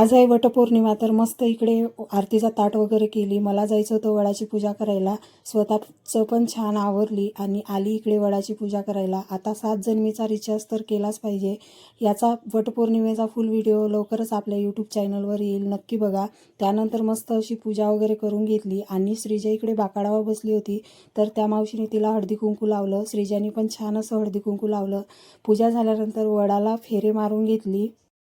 आज आहे वटपौर्णिमा, तर मस्त इकडे आरतीचा ताट वगैरे केली. मला जायचं होतं वडाची पूजा करायला, स्वतःचं पण छान आवरली आणि आली इकडे वडाची पूजा करायला. आता 7 जन्मीचा रिचार्ज तर केलाच पाहिजे. याचा वटपौर्णिमेचा फुल व्हिडिओ लवकरच आपल्या यूट्यूब चॅनलवर येईल, नक्की बघा. त्यानंतर मस्त अशी पूजा वगैरे करून घेतली आणि श्रीजा इकडे बाकाडावर बसली होती, तर त्या मावशीने तिला हळदी कुंकू लावलं. श्रीजाने पण छान असं हळदी कुंकू लावलं. पूजा झाल्यानंतर वडाला फेरे मारून घेतली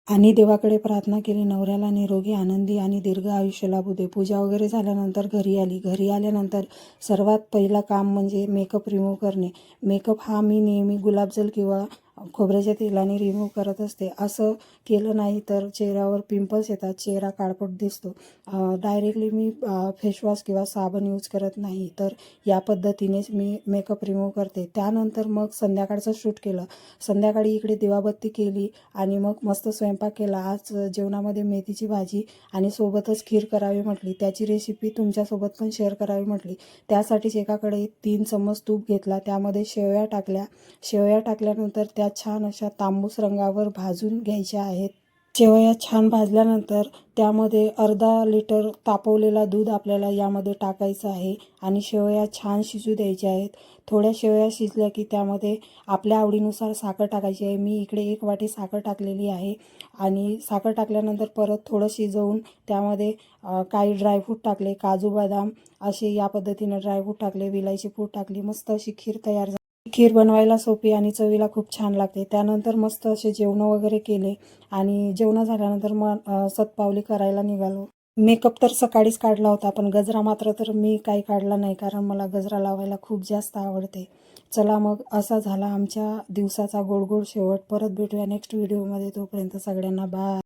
आणि देवाकडे प्रार्थना केली, नवऱ्याला निरोगी, आनंदी आणि दीर्घ आयुष्य लाभू दे. पूजा वगैरे झाल्यानंतर घरी आली. घरी आल्यानंतर सर्वात पहिलं काम म्हणजे मेकअप रिमूव्ह करणे. मेकअप हा मी नेहमी गुलाबजल किंवा खोबऱ्याच्या तेलाने रिमूव्ह करत असते. असं केलं नाही तर चेहऱ्यावर पिंपल्स येतात, चेहरा काळपट दिसतो. डायरेक्टली मी फेसवॉश किंवा साबण यूज करत नाही, तर या पद्धतीनेच मी मेकअप रिमूव्ह करते. त्यानंतर मग संध्याकाळचं शूट केलं. संध्याकाळी इकडे दिवाबत्ती केली आणि मग मस्त स्वयंपाक केला. आज जेवणामध्ये मेथीची भाजी आणि सोबतच खीर करावी म्हटली. त्याची रेसिपी तुमच्यासोबत पण शेअर करावी म्हटली. त्यासाठीच एकाकडे 3 चम्मच तूप घेतला, त्यामध्ये शेवया टाकल्या. शेवया टाकल्यानंतर त्या छान अशा तांबूस रंगावर भाजून घ्यायच्या आहेत. शेवया छान भाजल्यानंतर त्यामध्ये अर्धा लिटर तापवलेला दूध आपल्याला यामध्ये टाकायचं आहे आणि शेवया छान शिजू द्यायच्या आहेत. थोड्या शेवया शिजल्या की त्यामध्ये आपल्या आवडीनुसार साखर टाकायची आहे. मी इकडे 1 वाटी साखर टाकलेली आहे आणि साखर टाकल्यानंतर परत थोडं शिजवून त्यामध्ये काही ड्रायफ्रूट टाकले, काजू बदाम असे या पद्धतीने ड्रायफ्रूट टाकले, विलायची पूड टाकली. मस्त अशी खीर तयार झाली. खीर बनवायला सोपी आणि चवीला खूप छान लागते. त्यानंतर मस्त असे जेवणं वगैरे केले आणि जेवणं झाल्यानंतर मग शतपावली करायला निघालो. मेकअप तर सकाळीच काढला होता, पण गजरा मात्र तर मी काही काढला नाही, कारण मला गजरा लावायला खूप जास्त आवडते. चला मग असा झाला आमच्या दिवसाचा गोड गोड शेवट. परत भेटूया नेक्स्ट व्हिडिओमध्ये. तोपर्यंत सगळ्यांना बाय.